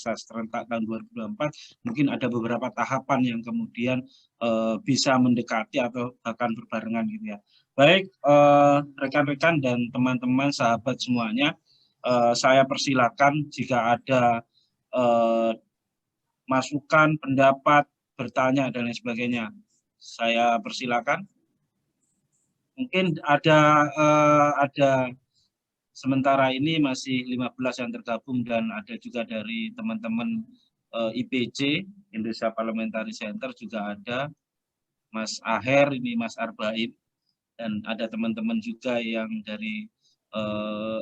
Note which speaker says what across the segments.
Speaker 1: jaksa serentak tahun 2024, mungkin ada beberapa tahapan yang kemudian bisa mendekati atau bahkan berbarengan gitu ya. Baik, rekan-rekan dan teman-teman sahabat semuanya, saya persilakan jika ada masukan, pendapat, bertanya dan lain sebagainya. Saya persilakan. Mungkin ada sementara ini masih 15 yang tergabung dan ada juga dari teman-teman IPC, Indonesia Parliamentary Center juga ada, Mas Aher, ini Mas Arbain, dan ada teman-teman juga yang dari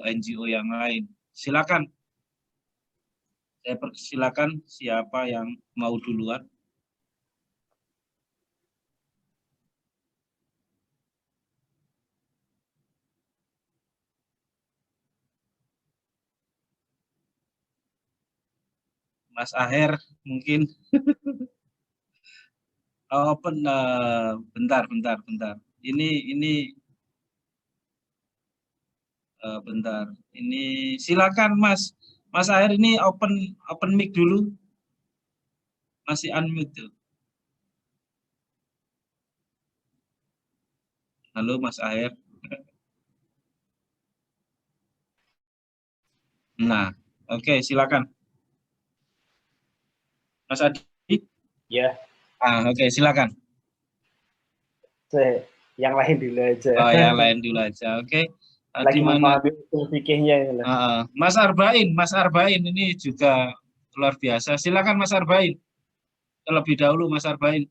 Speaker 1: NGO yang lain. Silakan. Saya persilakan siapa yang mau duluan. Mas Aher mungkin. Open, bentar. Ini bentar. Ini silakan Mas. Mas Aher ini open mic dulu. Masih unmute tuh. Halo Mas Aher. Nah, oke, silakan. Mas Adi.
Speaker 2: Ya.
Speaker 1: Oke, silakan.
Speaker 2: Yang lain dulu aja.
Speaker 1: Oh, yang lain dulu aja. Oke.
Speaker 2: Lagi memahami fikihnya.
Speaker 1: Mas Arbain ini juga luar biasa. Silakan Mas Arbain. Terlebih dahulu Mas Arbain.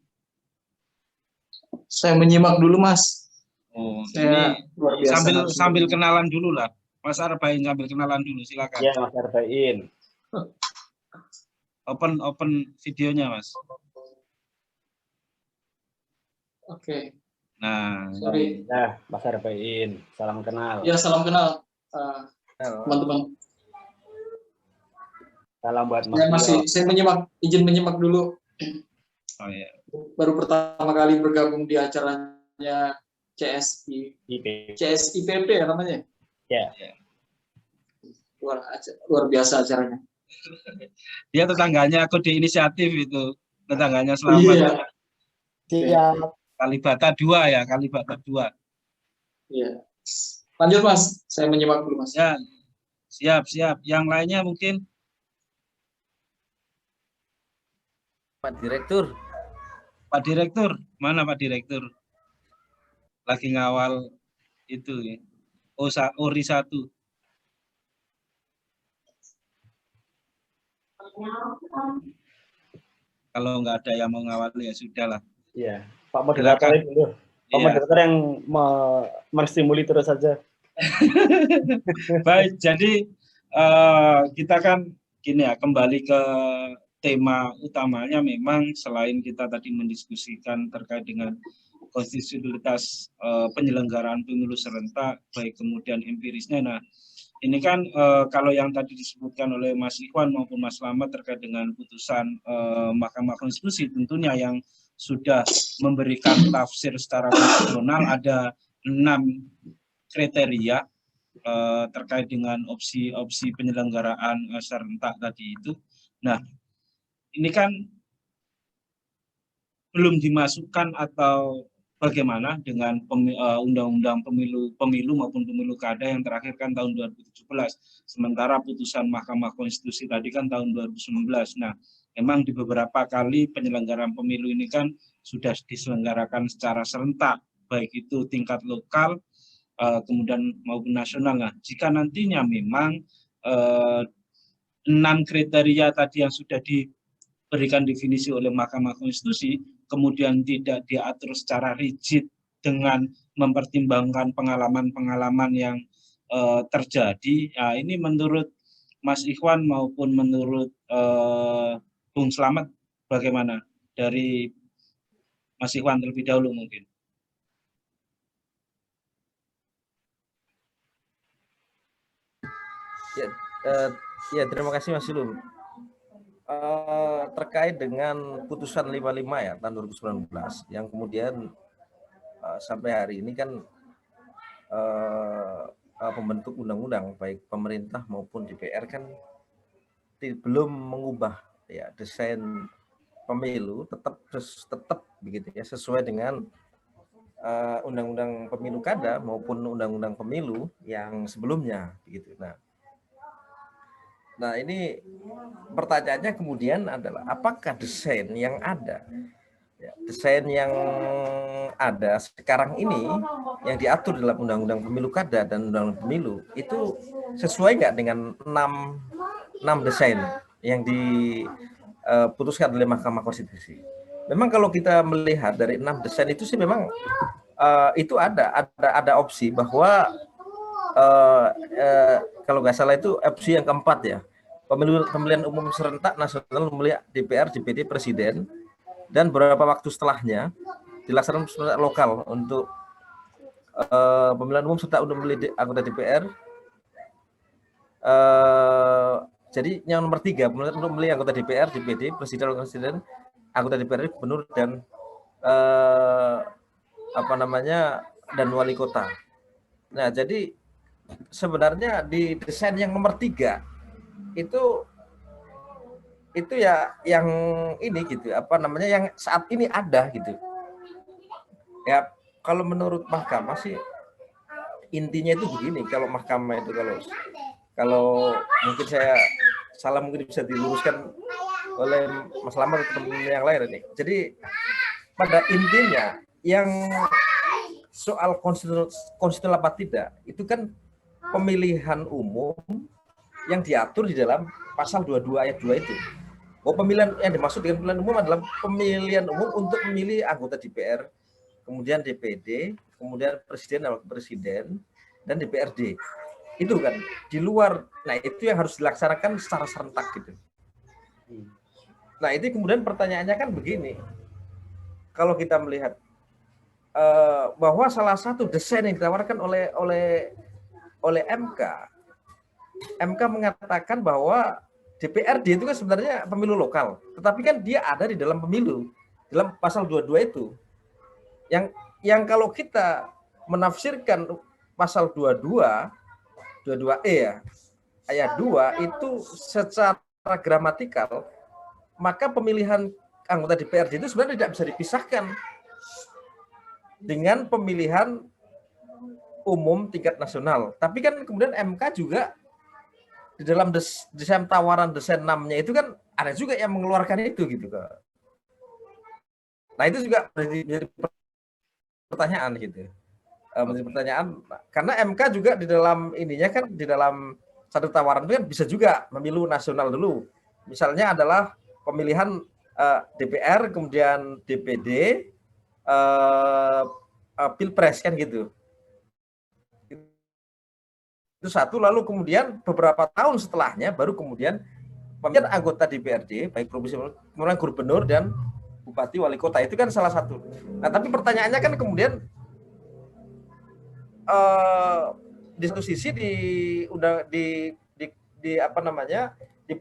Speaker 3: Saya menyimak dulu Mas.
Speaker 1: Oh,
Speaker 3: saya
Speaker 1: ini sambil kenalan dulu lah. Mas Arbain sambil kenalan dulu, silakan.
Speaker 2: Ya, Mas Arbain.
Speaker 1: Open videonya, Mas.
Speaker 3: Oke.
Speaker 1: Nah,
Speaker 3: sorry.
Speaker 2: Nah, Mas Arbain, salam kenal.
Speaker 3: Ya, salam kenal, teman-teman.
Speaker 2: Salam buat Mas.
Speaker 3: Saya izin menyimak dulu.
Speaker 1: Oh ya.
Speaker 3: Baru pertama kali bergabung di acaranya CSIPP ya namanya.
Speaker 2: Ya.
Speaker 3: Luar biasa acaranya.
Speaker 1: Dia tetangganya Kode Inisiatif itu, tetangganya Selamat.
Speaker 2: Iya.
Speaker 1: Kalibata 2 ya, Kalibata 2.
Speaker 3: Iya. Lanjut Mas, saya menyimak dulu Mas.
Speaker 1: Ya, siap. Yang lainnya mungkin
Speaker 4: Pak Direktur.
Speaker 1: Pak Direktur, mana Pak Direktur? Lagi ngawal itu ya. ORI 1. Kalau nggak ada yang mau ngawal ya sudahlah.
Speaker 2: Iya, Pak Moderator dulu. Pak Moderator yang menstimuli terus saja.
Speaker 1: Baik, jadi kita kan gini ya, kembali ke tema utamanya memang selain kita tadi mendiskusikan terkait dengan konstitusionalitas penyelenggaraan pemilu serentak, baik kemudian empirisnya. Nah, ini kan kalau yang tadi disebutkan oleh Mas Ikhwan maupun Mas Slamet terkait dengan putusan Mahkamah Konstitusi, tentunya yang sudah memberikan tafsir secara konstitusional ada 6 kriteria terkait dengan opsi penyelenggaraan serentak tadi itu. Nah, ini kan belum dimasukkan atau bagaimana dengan undang-undang pemilu maupun pemilu kada yang terakhir kan tahun 2017. Sementara putusan Mahkamah Konstitusi tadi kan tahun 2019. Nah, memang di beberapa kali penyelenggaraan pemilu ini kan sudah diselenggarakan secara serentak, baik itu tingkat lokal kemudian maupun nasional. Nah, jika nantinya memang 6 kriteria tadi yang sudah diberikan definisi oleh Mahkamah Konstitusi, kemudian tidak diatur secara rigid dengan mempertimbangkan pengalaman-pengalaman yang terjadi, ya ini menurut Mas Ikhwan maupun menurut Bung Slamet bagaimana? Dari Mas Ikhwan terlebih dahulu mungkin.
Speaker 4: Ya, terima kasih Mas Ilum. Terkait dengan putusan 55 ya tahun 2019 yang kemudian sampai hari ini kan pembentuk undang-undang baik pemerintah maupun DPR kan belum mengubah ya desain pemilu, tetap begitu ya, sesuai dengan Undang-Undang Pemilu Kada maupun Undang-Undang Pemilu yang sebelumnya begitu. Nah ini pertanyaannya kemudian adalah apakah desain yang ada, ya, desain yang ada sekarang ini yang diatur dalam Undang-Undang Pemilu Kada dan Undang-Undang Pemilu itu sesuai nggak dengan 6 desain yang diputuskan oleh Mahkamah Konstitusi. Memang kalau kita melihat dari 6 desain itu sih memang itu ada opsi bahwa kalau nggak salah itu opsi yang keempat ya, pemilihan umum serentak nasional memilih DPR, DPD, Presiden, dan beberapa waktu setelahnya dilaksanakan serentak lokal untuk pemilihan umum serta untuk memilih anggota DPR. Jadi yang nomor 3 untuk memilih anggota DPR, DPD, Presiden, anggota DPR, Gubernur, dan dan wali kota. Nah, jadi sebenarnya di desain yang nomor 3 itu ya yang ini gitu, yang saat ini ada gitu. Ya, kalau menurut Mahkamah sih intinya itu begini, kalau Mahkamah itu kalau mungkin saya salah, mungkin bisa diluruskan oleh Mas Lamar atau teman yang lain ini. Jadi pada intinya yang soal konstitusional apa tidak itu kan pemilihan umum yang diatur di dalam pasal 22 ayat 2 itu. Pemilihan yang dimaksud dengan pemilihan umum adalah pemilihan umum untuk memilih anggota DPR, kemudian DPD, kemudian Presiden dan Wakil Presiden, dan DPRD. Itu kan di luar. Nah, itu yang harus dilaksanakan secara serentak gitu. Nah, itu kemudian pertanyaannya kan begini. Kalau kita melihat bahwa salah satu desain yang ditawarkan oleh MK mengatakan bahwa DPRD itu kan sebenarnya pemilu lokal, tetapi kan dia ada di dalam pemilu, dalam pasal 22 itu. Yang kalau kita menafsirkan pasal 22E ya, ayat 2 itu secara gramatikal, maka pemilihan anggota DPRD itu sebenarnya tidak bisa dipisahkan dengan pemilihan umum tingkat nasional. Tapi kan kemudian MK juga di dalam desain tawaran desain 6-nya itu kan ada juga yang mengeluarkan itu gitu. Nah, itu juga menjadi pertanyaan gitu. Menjadi pertanyaan karena MK juga di dalam ininya kan, di dalam satu tawaran itu kan bisa juga pemilu nasional dulu. Misalnya adalah pemilihan DPR, kemudian DPD, Pilpres kan gitu. Itu satu, lalu kemudian beberapa tahun setelahnya baru kemudian pemilihan anggota DPRD, baik provinsi, kemudian gubernur dan bupati, wali kota, itu kan salah satu. Nah, tapi pertanyaannya kan kemudian di satu sisi di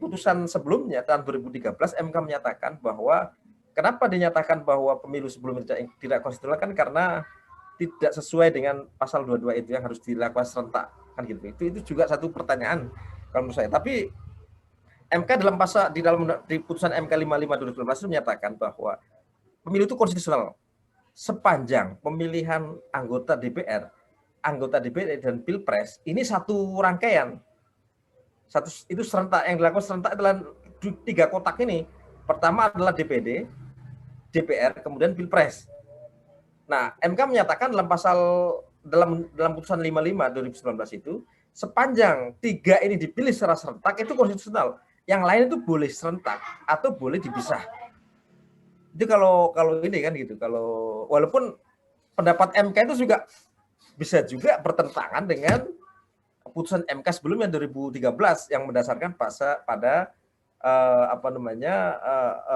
Speaker 4: putusan sebelumnya tahun 2013 MK menyatakan bahwa kenapa dinyatakan bahwa pemilu sebelumnya tidak konstitusional kan karena tidak sesuai dengan pasal 22 itu yang harus dilakukan serentak kan gitu. Itu juga satu pertanyaan kalau menurut saya. Tapi MK di putusan MK 55 2019 itu menyatakan bahwa pemilu itu konstitusional sepanjang pemilihan anggota DPR, anggota DPD dan Pilpres ini satu rangkaian. Itu serentak, yang dilakukan serentak adalah 3 kotak ini. Pertama adalah DPD, DPR, kemudian Pilpres. Nah, MK menyatakan dalam putusan 55 2019 itu sepanjang 3 ini dipilih secara serentak itu konstitusional. Yang lain itu boleh serentak atau boleh dipisah. Itu kalau ini kan gitu. Kalau walaupun pendapat MK itu juga bisa juga bertentangan dengan putusan MK sebelumnya 2013 yang mendasarkan pada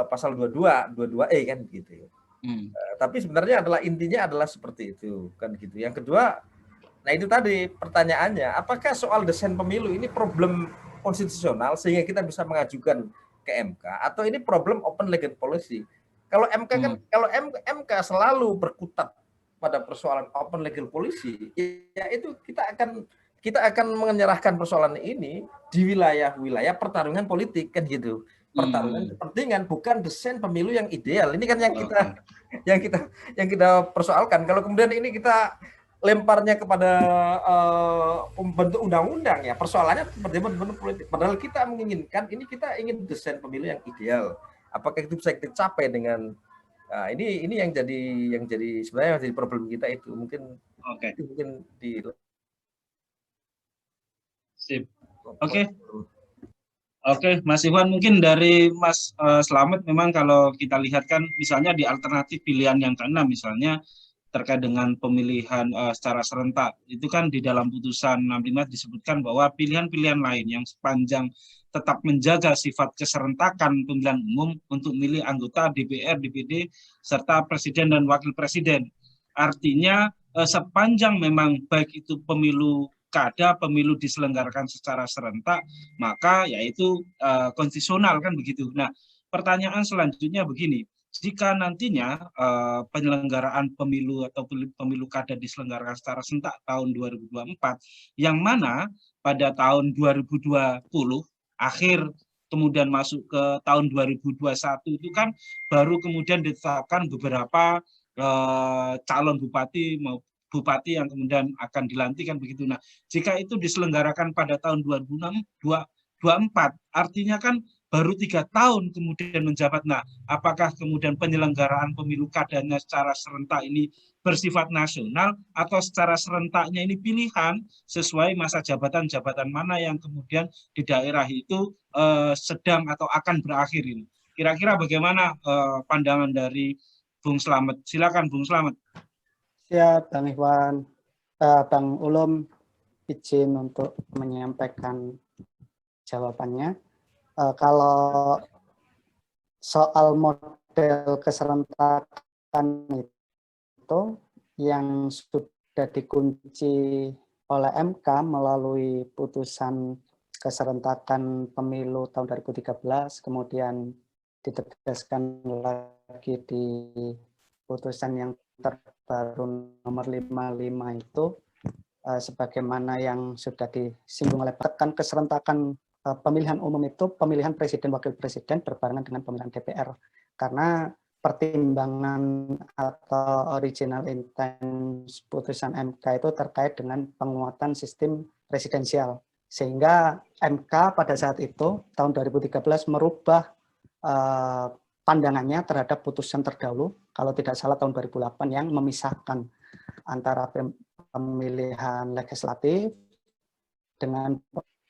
Speaker 4: pasal 22E kan gitu. Tapi sebenarnya intinya adalah seperti itu kan gitu. Yang kedua, nah itu tadi pertanyaannya, apakah soal desain pemilu ini problem konstitusional sehingga kita bisa mengajukan ke MK atau ini problem open legal policy? Kalau MK kan kalau MK selalu berkutat pada persoalan open legal policy, ya itu kita kita akan menyerahkan persoalan ini di wilayah-wilayah pertarungan politik kan gitu. Pertarungan kepentingan, bukan desain pemilu yang ideal. Ini kan yang kita persoalkan. Kalau kemudian ini kita lemparnya kepada pembentuk undang-undang, ya persoalannya benar-benar politik. Padahal kita menginginkan ini, kita ingin desain pemilu yang ideal. Apakah itu bisa dicapai dengan ini yang jadi sebenarnya jadi problem kita itu mungkin di
Speaker 1: Sip. Oke, Mas Iwan, mungkin dari Mas Slamet, memang kalau kita lihat kan misalnya di alternatif pilihan yang keenam misalnya terkait dengan pemilihan secara serentak, itu kan di dalam putusan 65 disebutkan bahwa pilihan-pilihan lain yang sepanjang tetap menjaga sifat keserentakan pemilihan umum untuk milih anggota DPR, DPD, serta presiden dan wakil presiden. Artinya sepanjang memang baik itu pemilu kada, pemilu diselenggarakan secara serentak, maka yaitu konstitusional kan begitu. Nah, pertanyaan selanjutnya begini, jika nantinya penyelenggaraan pemilu atau pemilu kada diselenggarakan secara serentak tahun 2024, yang mana pada tahun 2020 akhir kemudian masuk ke tahun 2021 itu kan baru kemudian ditetapkan beberapa calon bupati yang kemudian akan dilantik kan begitu. Nah, jika itu diselenggarakan pada tahun 2024, artinya kan baru 3 tahun kemudian menjabat. Nah, apakah kemudian penyelenggaraan pemilu kadanya secara serentak ini bersifat nasional atau secara serentaknya ini pilihan sesuai masa jabatan mana yang kemudian di daerah itu sedang atau akan berakhir ini. Kira-kira bagaimana pandangan dari Bung Slamet? Silakan Bung Slamet.
Speaker 2: Siap, Bang Iwan. Bang Ulum izin untuk menyampaikan jawabannya. Kalau soal model keserentakan itu yang sudah dikunci oleh MK melalui putusan keserentakan pemilu tahun 2013, kemudian ditegaskan lagi di putusan yang terbaru nomor 55 itu sebagaimana yang sudah disinggung oleh tekan keserentakan pemilihan umum itu pemilihan presiden wakil presiden berbarengan dengan pemilihan DPR, karena pertimbangan atau original intent putusan MK itu terkait dengan penguatan sistem presidensial, sehingga MK pada saat itu tahun 2013 merubah pandangannya terhadap putusan terdahulu, kalau tidak salah tahun 2008, yang memisahkan antara pemilihan legislatif dengan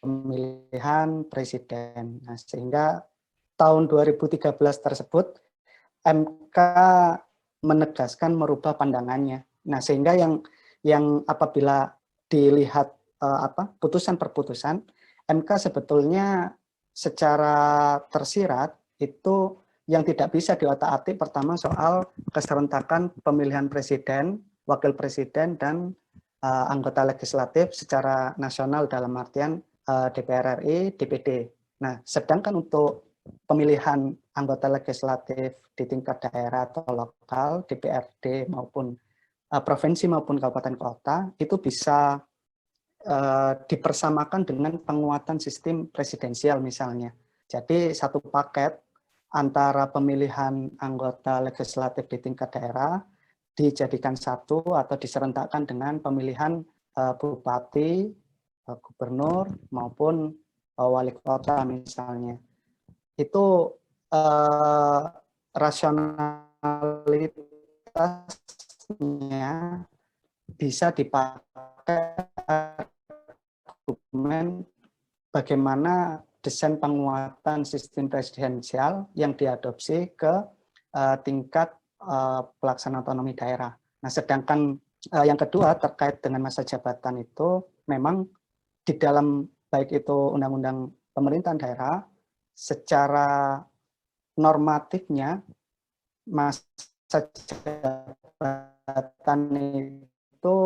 Speaker 2: pemilihan presiden. Nah, sehingga tahun 2013 tersebut MK menegaskan merubah pandangannya. Nah, sehingga yang apabila dilihat putusan per putusan, MK sebetulnya secara tersirat itu yang tidak bisa diotak-atik pertama soal keserentakan pemilihan presiden, wakil presiden, dan anggota legislatif secara nasional dalam artian DPR RI, DPD. Nah, sedangkan untuk pemilihan anggota legislatif di tingkat daerah atau lokal, DPRD maupun provinsi maupun kabupaten kota, itu bisa dipersamakan dengan penguatan sistem presidensial misalnya. Jadi satu paket antara pemilihan anggota legislatif di tingkat daerah dijadikan satu atau diserentakkan dengan pemilihan bupati, gubernur maupun wali kota misalnya. Itu rasionalitasnya bisa dipakai argumen bagaimana desain penguatan sistem presidensial yang diadopsi ke tingkat pelaksanaan otonomi daerah. Nah, sedangkan yang kedua terkait dengan masa jabatan itu memang di dalam baik itu undang-undang pemerintahan daerah secara normatifnya masa jabatan itu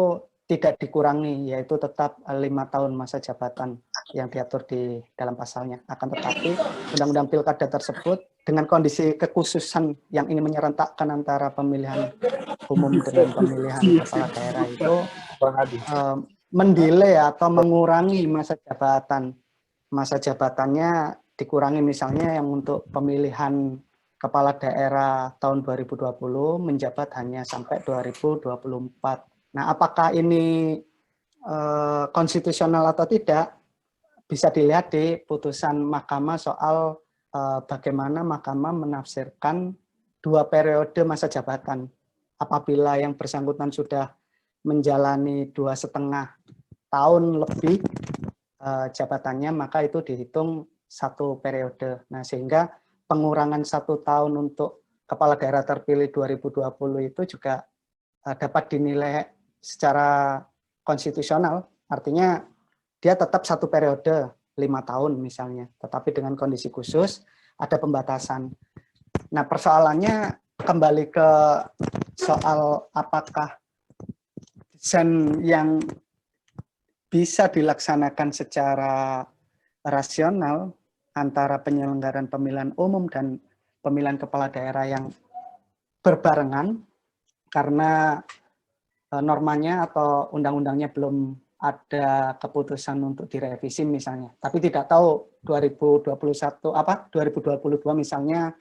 Speaker 2: tidak dikurangi, yaitu tetap 5 tahun masa jabatan yang diatur di dalam pasalnya. Akan tetapi undang-undang pilkada tersebut dengan kondisi kekhususan yang ini menyerentakkan antara pemilihan umum dengan pemilihan kepala daerah itu mendelay atau mengurangi masa jabatan. Masa jabatannya dikurangi, misalnya yang untuk pemilihan kepala daerah tahun 2020 menjabat hanya sampai 2024. Nah, apakah ini konstitusional atau tidak, bisa dilihat di putusan Mahkamah soal bagaimana Mahkamah menafsirkan 2 periode masa jabatan. Apabila yang bersangkutan sudah menjalani 2,5 tahun lebih jabatannya, maka itu dihitung 1 periode. Nah, sehingga pengurangan 1 tahun untuk kepala daerah terpilih 2020 itu juga dapat dinilai secara konstitusional, artinya dia tetap 1 periode 5 tahun misalnya, tetapi dengan kondisi khusus ada pembatasan. Nah, persoalannya kembali ke soal apakah desain yang bisa dilaksanakan secara rasional antara penyelenggaraan pemilihan umum dan pemilihan kepala daerah yang berbarengan, karena normanya atau undang-undangnya belum ada keputusan untuk direvisi misalnya. Tapi tidak tahu 2022 misalnya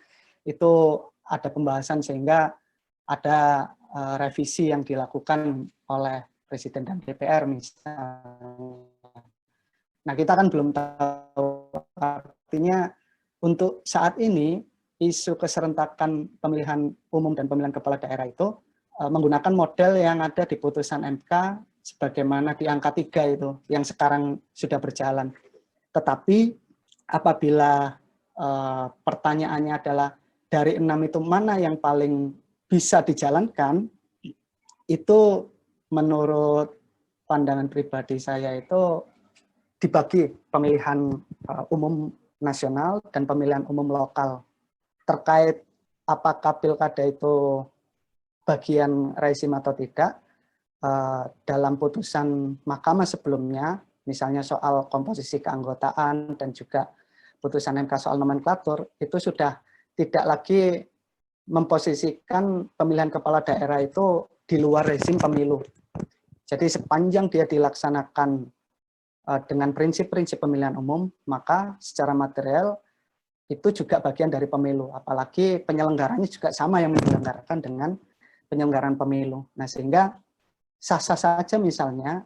Speaker 2: itu ada pembahasan sehingga ada revisi yang dilakukan oleh Presiden dan DPR misalnya. Nah, kita kan belum tahu. Artinya untuk saat ini isu keserentakan pemilihan umum dan pemilihan kepala daerah itu menggunakan model yang ada di putusan MK sebagaimana di angka 3 itu yang sekarang sudah berjalan. Tetapi apabila pertanyaannya adalah dari 6 itu mana yang paling bisa dijalankan, itu menurut pandangan pribadi saya itu dibagi pemilihan umum nasional dan pemilihan umum lokal. Terkait apakah pilkada itu bagian rezim atau tidak, dalam putusan Mahkamah sebelumnya, misalnya soal komposisi keanggotaan dan juga putusan MK soal nomenklatur, itu sudah tidak lagi memposisikan pemilihan kepala daerah itu di luar rezim pemilu. Jadi sepanjang dia dilaksanakan dengan prinsip-prinsip pemilihan umum, maka secara material itu juga bagian dari pemilu. Apalagi penyelenggaranya juga sama yang menyelenggarakan dengan penyelenggaraan pemilu. Nah, sehingga sah-sah saja misalnya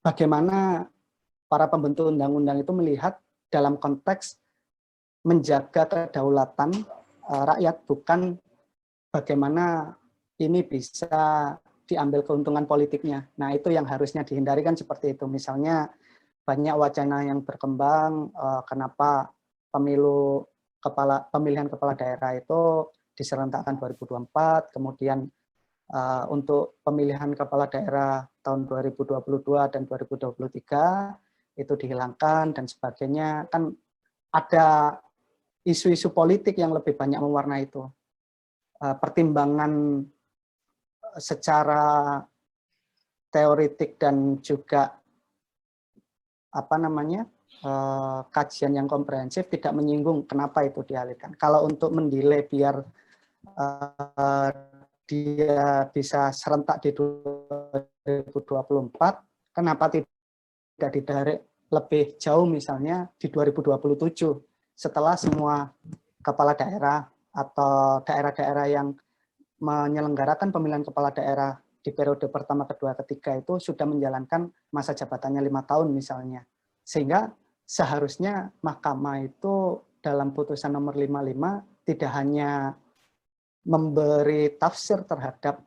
Speaker 2: bagaimana para pembentuk undang-undang itu melihat dalam konteks menjaga kedaulatan rakyat, bukan bagaimana ini bisa diambil keuntungan politiknya. Nah, itu yang harusnya dihindari kan seperti itu. Misalnya banyak wacana yang berkembang, kenapa pemilihan kepala daerah itu diserentakkan 2024, kemudian untuk pemilihan kepala daerah tahun 2022 dan 2023 itu dihilangkan dan sebagainya. Kan ada isu-isu politik yang lebih banyak mewarnai itu. Pertimbangan secara teoritik dan juga kajian yang komprehensif tidak menyinggung kenapa itu dialihkan. Kalau untuk mendelay biar dia bisa serentak di 2024, kenapa tidak ditarik lebih jauh misalnya di 2027 setelah semua kepala daerah atau daerah-daerah yang menyelenggarakan pemilihan kepala daerah di periode pertama, kedua, ketiga itu sudah menjalankan masa jabatannya 5 tahun misalnya. Sehingga seharusnya Mahkamah itu dalam putusan nomor 55 tidak hanya memberi tafsir terhadap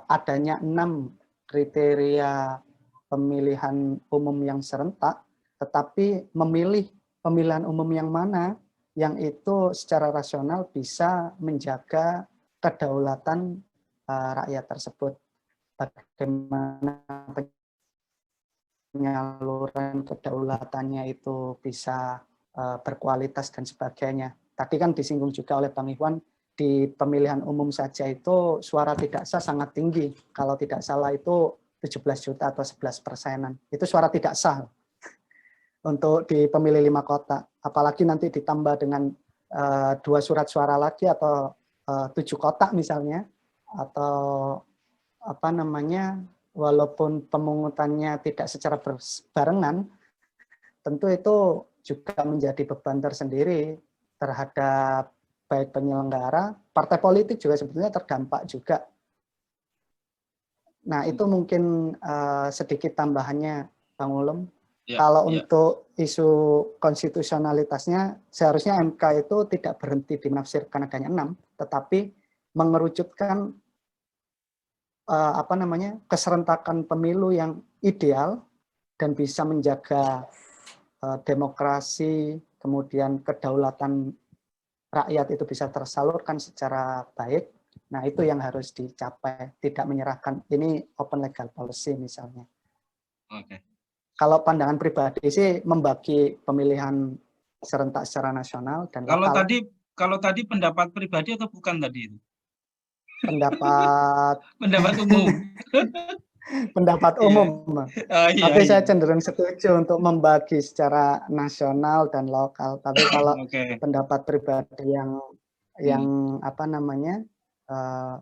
Speaker 2: adanya 6 kriteria pemilihan umum yang serentak, tetapi memilih pemilihan umum yang mana yang itu secara rasional bisa menjaga kedaulatan rakyat tersebut. Bagaimana penyaluran kedaulatannya itu bisa berkualitas dan sebagainya. Tadi kan disinggung juga oleh Bang Ikhwan, di pemilihan umum saja itu suara tidak sah sangat tinggi. Kalau tidak salah itu 17 juta atau 11%. Itu suara tidak sah untuk di pemilih 5 kota. Apalagi nanti ditambah dengan 2 surat suara lagi atau 7 kotak misalnya, atau apa namanya, walaupun pemungutannya tidak secara berbarengan, tentu itu juga menjadi beban tersendiri terhadap baik penyelenggara, partai politik juga sebetulnya terdampak juga. Nah, itu mungkin sedikit tambahannya, Bang Ulum.
Speaker 1: Ya,
Speaker 2: Kalau
Speaker 1: ya.
Speaker 2: untuk isu konstitusionalitasnya, seharusnya MK itu tidak berhenti di menafsirkan adanya 6, tetapi mengerucutkan apa namanya, keserentakan pemilu yang ideal dan bisa menjaga demokrasi, kemudian kedaulatan rakyat itu bisa tersalurkan secara baik. Nah, itu yang harus dicapai, tidak menyerahkan ini open legal policy misalnya.
Speaker 1: Oke.
Speaker 2: Kalau pandangan pribadi sih membagi pemilihan serentak secara nasional dan
Speaker 1: Kalau
Speaker 2: lokal.
Speaker 1: tadi pendapat pribadi atau bukan tadi itu?
Speaker 2: Pendapat
Speaker 1: Pendapat umum.
Speaker 2: pendapat
Speaker 1: Iya.
Speaker 2: umum.
Speaker 1: Iya,
Speaker 2: Tapi saya
Speaker 1: iya.
Speaker 2: cenderung setuju untuk membagi secara nasional dan lokal. Tapi kalau
Speaker 1: Oke.
Speaker 2: pendapat pribadi yang apa namanya,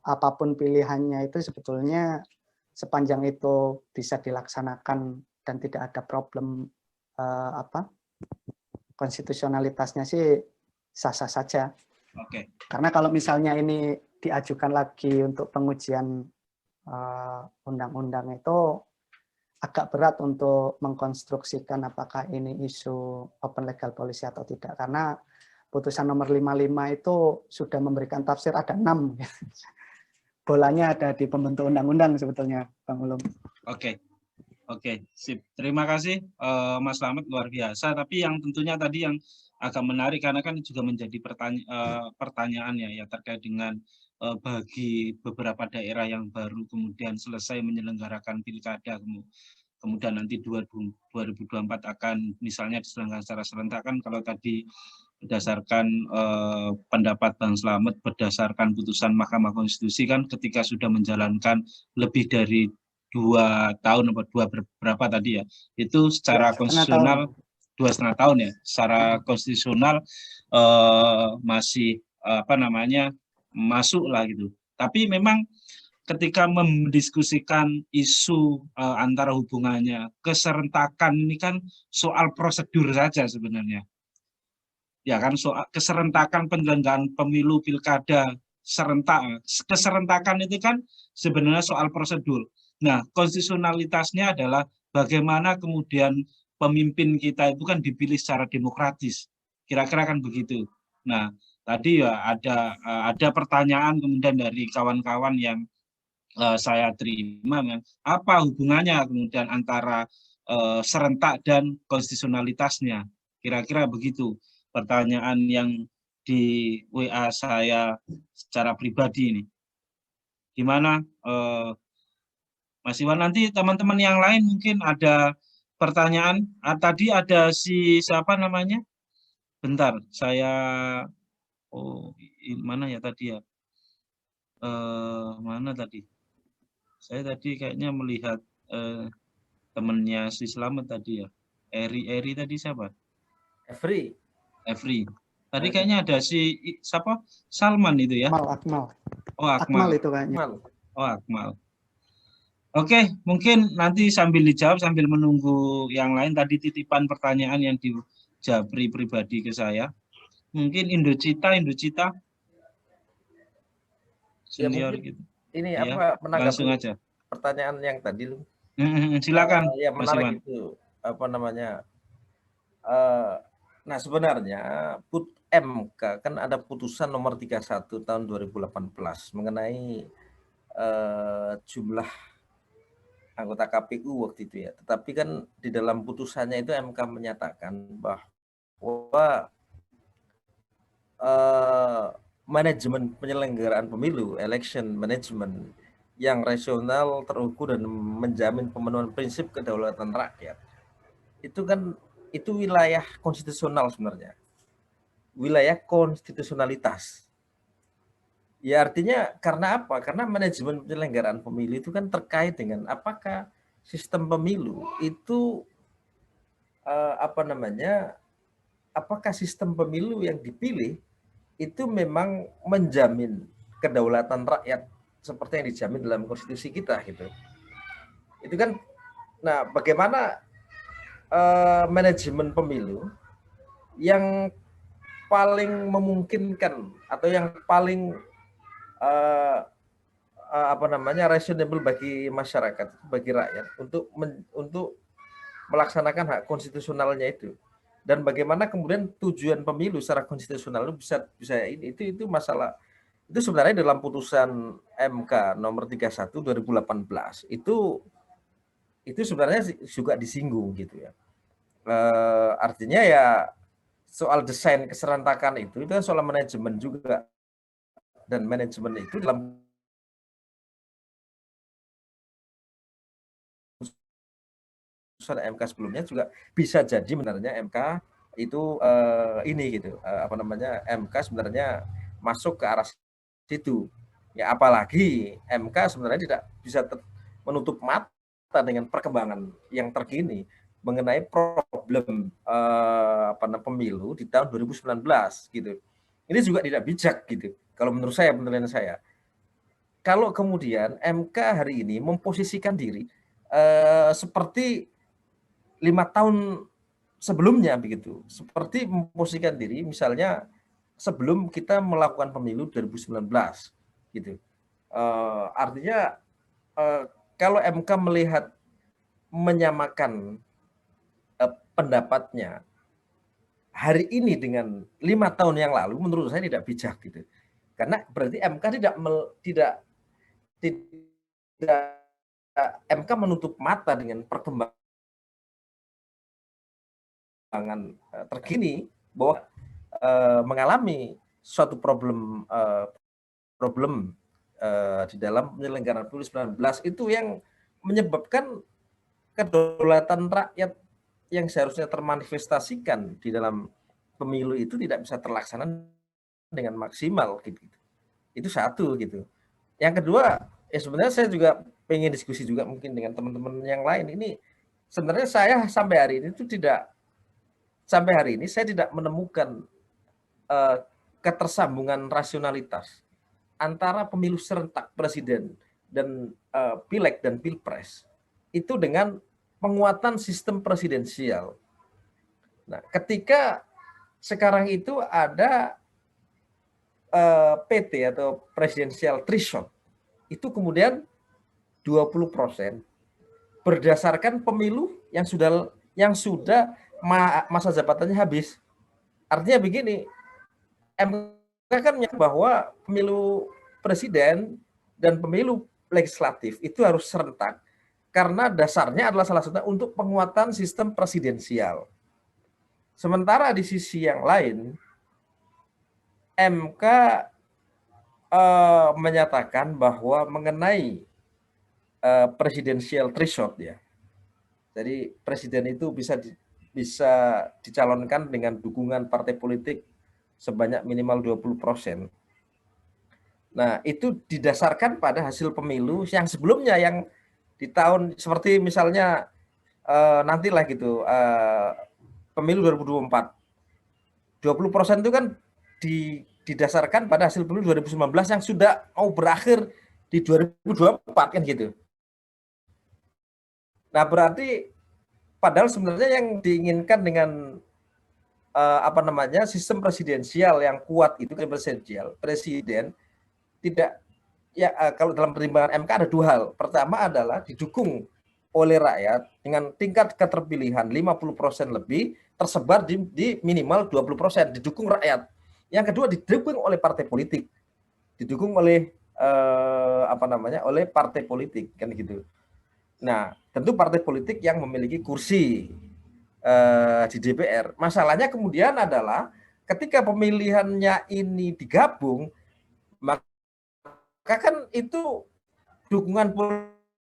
Speaker 2: apapun pilihannya itu sebetulnya sepanjang itu bisa dilaksanakan dan tidak ada problem apa konstitusionalitasnya sih sah-sah saja.
Speaker 1: Oke.
Speaker 2: Karena kalau misalnya ini diajukan lagi untuk pengujian undang-undang itu agak berat untuk mengkonstruksikan apakah ini isu open legal policy atau tidak. Karena putusan nomor 55 itu sudah memberikan tafsir ada 6. Bolanya ada di pembentuk undang-undang sebetulnya, Bang Ulum.
Speaker 1: Oke. Oke, sip. Terima kasih Mas Slamet, luar biasa. Tapi yang tentunya tadi yang agak menarik karena kan juga menjadi pertanyaan ya terkait dengan bagi beberapa daerah yang baru kemudian selesai menyelenggarakan pilkada kemudian nanti 2024 akan misalnya diselenggarakan secara serentak kan kalau tadi berdasarkan pendapat Bang Slamet berdasarkan putusan Mahkamah Konstitusi kan ketika sudah menjalankan lebih dari 2 tahun atau berapa tadi ya itu secara konstitusional 2,5 tahun ya secara konstitusional masih apa namanya masuk lah gitu. Tapi memang ketika mendiskusikan isu antara hubungannya keserentakan ini kan soal prosedur saja sebenarnya. Ya kan soal keserentakan penyelenggaraan pemilu pilkada serentak. Keserentakan itu kan sebenarnya soal prosedur. Nah, konstitusionalitasnya adalah bagaimana kemudian pemimpin kita itu kan dipilih secara demokratis. Kira-kira kan begitu. Nah, tadi ya ada pertanyaan kemudian dari kawan-kawan yang saya terima, apa hubungannya kemudian antara serentak dan konstitusionalitasnya? Kira-kira begitu pertanyaan yang di WA saya secara pribadi ini. Gimana Mas Iwan, nanti teman-teman yang lain mungkin ada pertanyaan. Tadi ada si siapa namanya? Bentar, saya mana ya tadi ya? Mana tadi? Saya tadi kayaknya melihat temennya si Slamet tadi ya. Eri tadi siapa?
Speaker 4: Every.
Speaker 1: Tadi kayaknya ada si siapa? Salman itu ya?
Speaker 2: Akmal.
Speaker 1: Oh,
Speaker 2: Akmal itu kayaknya.
Speaker 1: Oh, Akmal. Oke, mungkin nanti sambil dijawab sambil menunggu yang lain. Tadi titipan pertanyaan yang dijabri pribadi ke saya. Mungkin Indocita senior
Speaker 4: ya,
Speaker 1: gitu.
Speaker 4: Ini
Speaker 1: ya,
Speaker 4: apa menanggapi
Speaker 1: langsung aja
Speaker 4: pertanyaan yang tadi lu?
Speaker 1: Silakan.
Speaker 4: Ya menarik itu apa namanya? Nah sebenarnya MK kan ada putusan nomor 31 tahun 2018 mengenai jumlah anggota KPU waktu itu ya. Tetapi kan di dalam putusannya itu MK menyatakan bahwa manajemen penyelenggaraan pemilu, election management yang rasional, terukur dan menjamin pemenuhan prinsip kedaulatan rakyat. Itu wilayah konstitusional sebenarnya. Wilayah konstitusionalitas. Ya artinya karena apa? Karena manajemen penyelenggaraan pemilu itu kan terkait dengan apakah sistem pemilu itu apakah sistem pemilu yang dipilih itu memang menjamin kedaulatan rakyat seperti yang dijamin dalam konstitusi kita gitu. Itu kan, nah bagaimana manajemen pemilu yang paling memungkinkan atau yang paling reasonable bagi masyarakat, bagi rakyat untuk melaksanakan hak konstitusionalnya itu, dan bagaimana kemudian tujuan pemilu secara konstitusional itu bisa itu masalah itu sebenarnya dalam putusan MK nomor 31 2018 itu sebenarnya juga disinggung gitu ya. Artinya ya soal desain keserentakan itu kan soal manajemen juga, dan manajemen itu dalam putusan MK sebelumnya juga bisa jadi sebenarnya MK itu ini gitu MK sebenarnya masuk ke arah situ ya, apalagi MK sebenarnya tidak bisa menutup mata dengan perkembangan yang terkini mengenai problem pemilu di tahun 2019 gitu. Ini juga tidak bijak gitu kalau menurut saya, penilaian saya. Kalau kemudian MK hari ini memposisikan diri seperti 5 tahun sebelumnya begitu, seperti memposisikan diri misalnya sebelum kita melakukan pemilu 2019 gitu. Artinya kalau MK melihat menyamakan pendapatnya hari ini dengan 5 tahun yang lalu, menurut saya tidak bijak gitu, karena berarti MK tidak MK menutup mata dengan perkembangan terkini bahwa mengalami suatu problem di dalam penyelenggaraan pemilu 19 itu yang menyebabkan kedaulatan rakyat yang seharusnya termanifestasikan di dalam pemilu itu tidak bisa terlaksana dengan maksimal gitu. Itu satu gitu. Yang kedua, ya sebenarnya saya juga pengen diskusi juga mungkin dengan teman-teman yang lain. Ini sebenarnya saya sampai hari ini saya tidak menemukan ketersambungan rasionalitas antara pemilu serentak presiden dan pileg dan pilpres itu dengan penguatan sistem presidensial. Nah, ketika sekarang itu ada PT atau presidensial threshold, itu kemudian 20% berdasarkan pemilu yang sudah masa jabatannya habis. Artinya begini, MK kan menyatakan bahwa pemilu presiden dan pemilu legislatif itu harus serentak karena dasarnya adalah salah satunya untuk penguatan sistem presidensial. Sementara di sisi yang lain, MK menyatakan bahwa mengenai presidensial threshold ya, jadi presiden itu bisa dicalonkan dengan dukungan partai politik sebanyak minimal 20%. Nah, itu didasarkan pada hasil pemilu yang sebelumnya, yang di tahun seperti misalnya nantilah gitu, pemilu 2024. 20% itu kan didasarkan pada hasil pemilu 2019 yang sudah mau berakhir di 2024 kan gitu. Nah, berarti padahal sebenarnya yang diinginkan dengan sistem presidensial yang kuat itu presiden tidak ya, kalau dalam pertimbangan MK ada dua hal. Pertama adalah didukung oleh rakyat dengan tingkat keterpilihan 50% lebih tersebar di minimal 20%, didukung rakyat. Yang kedua didukung oleh partai politik. Didukung oleh oleh partai politik kan gitu. Nah, tentu partai politik yang memiliki kursi di DPR. Masalahnya kemudian adalah ketika pemilihannya ini digabung, maka kan itu dukungan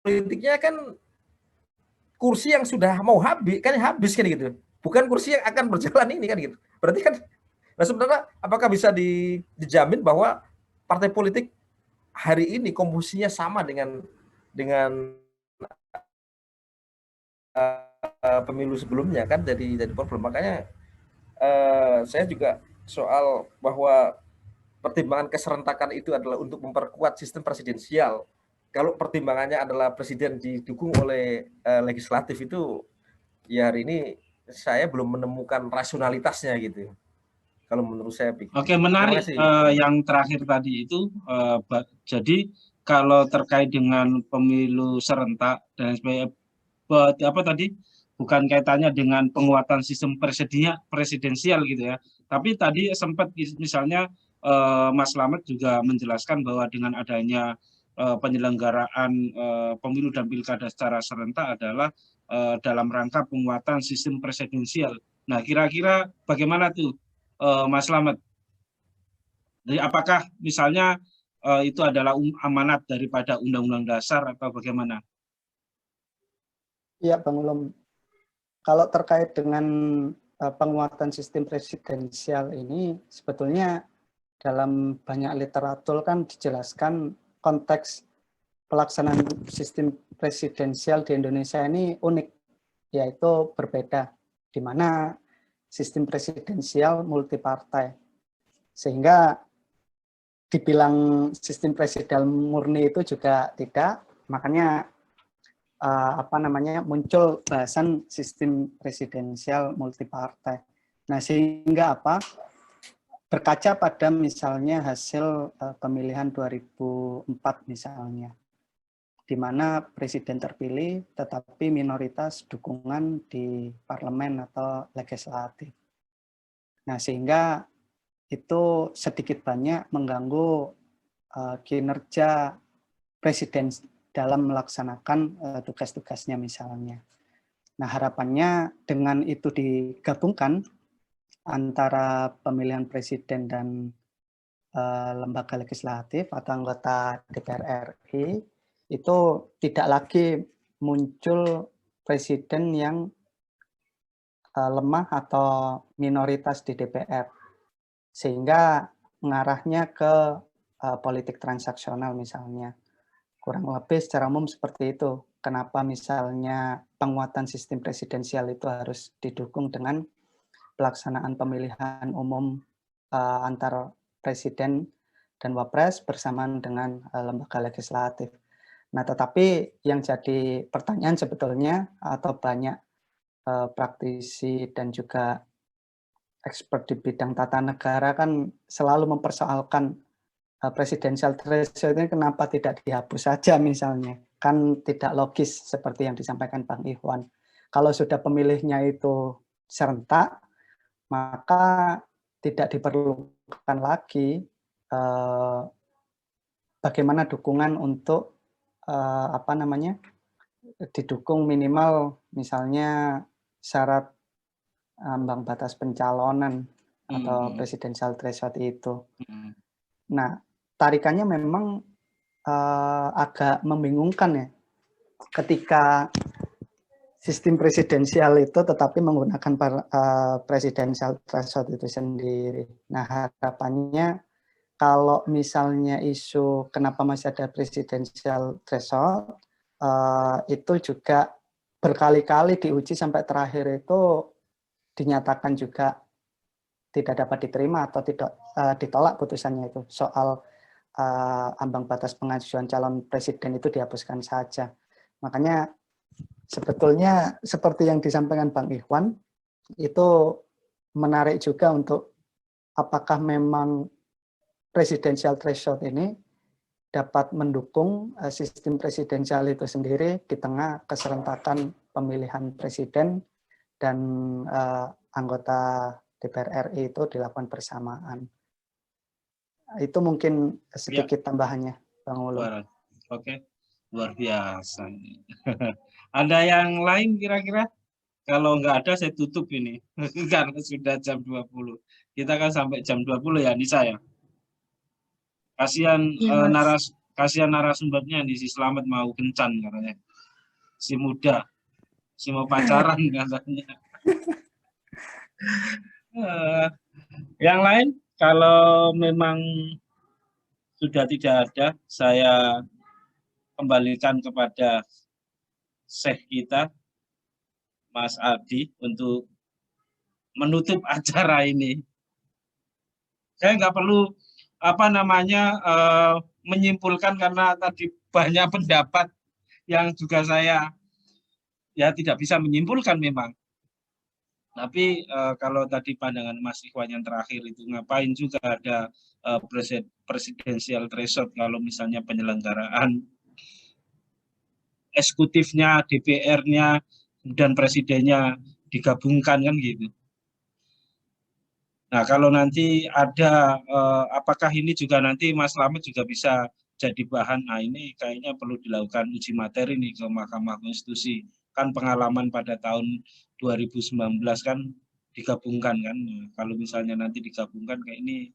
Speaker 4: politiknya kan kursi yang sudah mau habis kan gitu, bukan kursi yang akan berjalan ini kan gitu. Berarti kan, nah sebenarnya apakah bisa dijamin bahwa partai politik hari ini komposisinya sama dengan pemilu sebelumnya kan, jadi problem. Makanya saya juga soal bahwa pertimbangan keserentakan itu adalah untuk memperkuat sistem presidensial. Kalau pertimbangannya adalah presiden didukung oleh legislatif, itu ya hari ini saya belum menemukan rasionalitasnya gitu. Kalau menurut saya begitu.
Speaker 1: Oke, menarik yang terakhir tadi itu. Jadi kalau terkait dengan pemilu serentak dan sebagainya, apa tadi, bukan kaitannya dengan penguatan sistem presidensial gitu ya. Tapi tadi sempat misalnya Mas Slamet juga menjelaskan bahwa dengan adanya penyelenggaraan pemilu dan pilkada secara serentak adalah dalam rangka penguatan sistem presidensial. Nah, kira-kira bagaimana tuh Mas Slamet? Jadi apakah misalnya itu adalah amanat daripada Undang-Undang Dasar atau bagaimana?
Speaker 2: Iya, Bang Ulum. Kalau terkait dengan penguatan sistem presidensial ini, sebetulnya dalam banyak literatur kan dijelaskan konteks pelaksanaan sistem presidensial di Indonesia ini unik, yaitu berbeda, di mana sistem presidensial multipartai. Sehingga dibilang sistem presidensial murni itu juga tidak, makanya muncul bahasan sistem presidensial multipartai. Nah, sehingga berkaca pada misalnya hasil pemilihan 2004 misalnya, di mana presiden terpilih tetapi minoritas dukungan di parlemen atau legislatif. Nah, sehingga itu sedikit banyak mengganggu kinerja presiden dalam melaksanakan tugas-tugasnya misalnya. Nah, harapannya dengan itu digabungkan antara pemilihan presiden dan lembaga legislatif atau anggota DPR RI, itu tidak lagi muncul presiden yang lemah atau minoritas di DPR, sehingga mengarahnya ke politik transaksional misalnya. Kurang lebih secara umum seperti itu. Kenapa misalnya penguatan sistem presidensial itu harus didukung dengan pelaksanaan pemilihan umum antar presiden dan wapres bersamaan dengan lembaga legislatif. Nah, tetapi yang jadi pertanyaan sebetulnya, atau banyak praktisi dan juga expert di bidang tata negara kan selalu mempersoalkan presidensial threshold ini kenapa tidak dihapus saja misalnya. Kan tidak logis seperti yang disampaikan Bang Ikhwan. Kalau sudah pemilihnya itu serentak, maka tidak diperlukan lagi bagaimana dukungan untuk didukung minimal misalnya syarat ambang batas pencalonan atau presidensial threshold itu. Nah, tarikannya memang agak membingungkan ya, ketika sistem presidensial itu tetapi menggunakan presidensial threshold itu sendiri. Nah, harapannya kalau misalnya isu kenapa masih ada presidensial threshold, itu juga berkali-kali diuji sampai terakhir itu dinyatakan juga tidak dapat diterima atau tidak ditolak putusannya itu soal ambang batas pengajuan calon presiden itu dihapuskan saja. Makanya sebetulnya seperti yang disampaikan Bang Ikhwan, itu menarik juga untuk apakah memang presidensial threshold ini dapat mendukung sistem presidensial itu sendiri di tengah keserentakan pemilihan presiden dan anggota DPR RI itu dilakukan bersamaan. Itu mungkin sedikit tambahannya, Bang Ulum.
Speaker 1: Oke, luar biasa. Ada yang lain kira-kira? Kalau nggak ada saya tutup ini, karena sudah jam 20. Kita kan sampai jam 20 ya, Nisa ya. Kasihan kasihan narasumbernya nih, si Slamet mau kencan katanya. Si muda, si mau pacaran katanya. Yang lain, kalau memang sudah tidak ada, saya kembalikan kepada Syekh kita, Mas Adi, untuk menutup acara ini. Saya nggak perlu apa namanya menyimpulkan karena tadi banyak pendapat yang juga saya ya tidak bisa menyimpulkan memang. Tapi kalau tadi pandangan Mas Ikhwan yang terakhir itu ngapain juga ada presidensial threshold kalau misalnya penyelenggaraan eksekutifnya, DPR-nya, dan presidennya digabungkan kan gitu. Nah kalau nanti ada, apakah ini juga nanti Mas Slamet juga bisa jadi bahan, nah ini kayaknya perlu dilakukan uji materi nih ke Mahkamah Konstitusi. Kan pengalaman pada tahun 2019 kan digabungkan kan. Nah, kalau misalnya nanti digabungkan kayak ini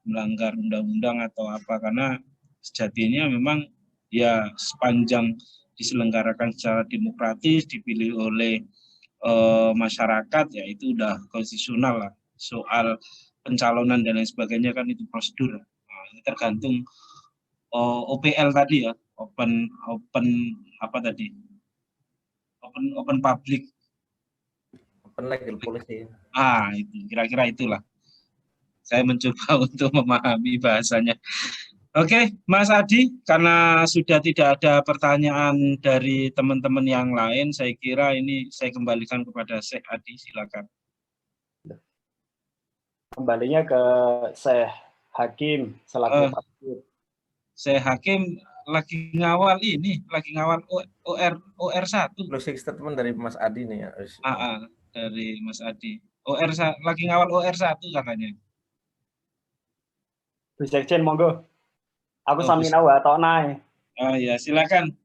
Speaker 1: melanggar undang-undang atau apa, karena sejatinya memang ya sepanjang diselenggarakan secara demokratis, dipilih oleh masyarakat, ya itu udah konstitusional lah. Soal pencalonan dan lain sebagainya kan itu prosedur. Nah, ini tergantung OPL tadi ya, open apa tadi? Open public.
Speaker 4: Open legal policy.
Speaker 1: Itu kira-kira itulah. Saya mencoba untuk memahami bahasanya. Oke, Mas Adi, karena sudah tidak ada pertanyaan dari teman-teman yang lain, saya kira ini saya kembalikan kepada Syekh Adi, silakan.
Speaker 2: Kembalinya ke Syekh Hakim selaku Pak.
Speaker 1: Syekh Hakim lagi ngawal OR1.
Speaker 4: Closing statement dari Mas Adi nih ya.
Speaker 1: Dari Mas Adi. Lagi ngawal OR1 katanya.
Speaker 2: Bu Sekjen, monggo. Aku sami nawa atau naik.
Speaker 1: Oh ya, silakan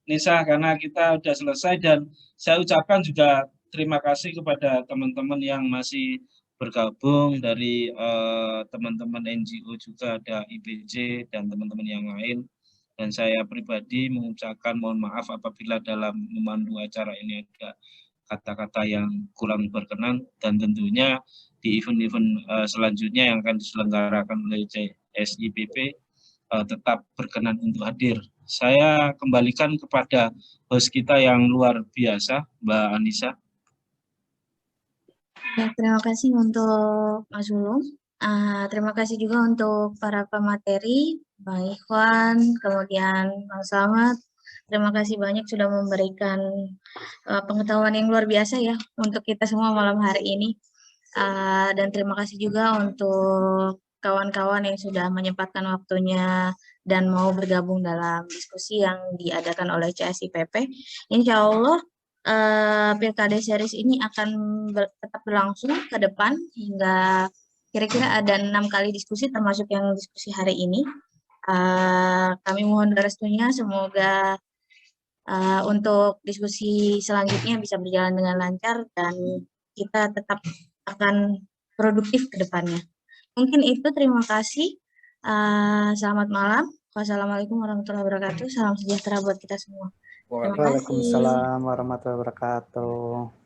Speaker 1: Nisa, karena kita sudah selesai, dan saya ucapkan juga terima kasih kepada teman-teman yang masih bergabung dari teman-teman NGO, juga ada IBJ dan teman-teman yang lain. Dan saya pribadi mengucapkan mohon maaf apabila dalam memandu acara ini ada kata-kata yang kurang berkenan, dan tentunya di event-event selanjutnya yang akan diselenggarakan oleh CSIPP tetap berkenan untuk hadir. Saya kembalikan kepada host kita yang luar biasa, Mbak Anissa.
Speaker 5: Ya, terima kasih untuk Mas Ulum. Terima kasih juga untuk para pemateri, Bang Ikhwan, kemudian Bang Slamet. Terima kasih banyak sudah memberikan pengetahuan yang luar biasa ya untuk kita semua malam hari ini. Dan terima kasih juga untuk kawan-kawan yang sudah menyempatkan waktunya dan mau bergabung dalam diskusi yang diadakan oleh CSIPP. Insya Allah Pilkada Series ini akan tetap berlangsung ke depan hingga kira-kira ada 6 kali diskusi termasuk yang diskusi hari ini. Kami mohon restunya, semoga untuk diskusi selanjutnya bisa berjalan dengan lancar dan kita tetap akan produktif ke depannya. Mungkin itu, terima kasih. Selamat malam. Wassalamualaikum warahmatullahi wabarakatuh. Salam sejahtera buat kita semua. Terima kasih.
Speaker 2: Waalaikumsalam warahmatullahi wabarakatuh.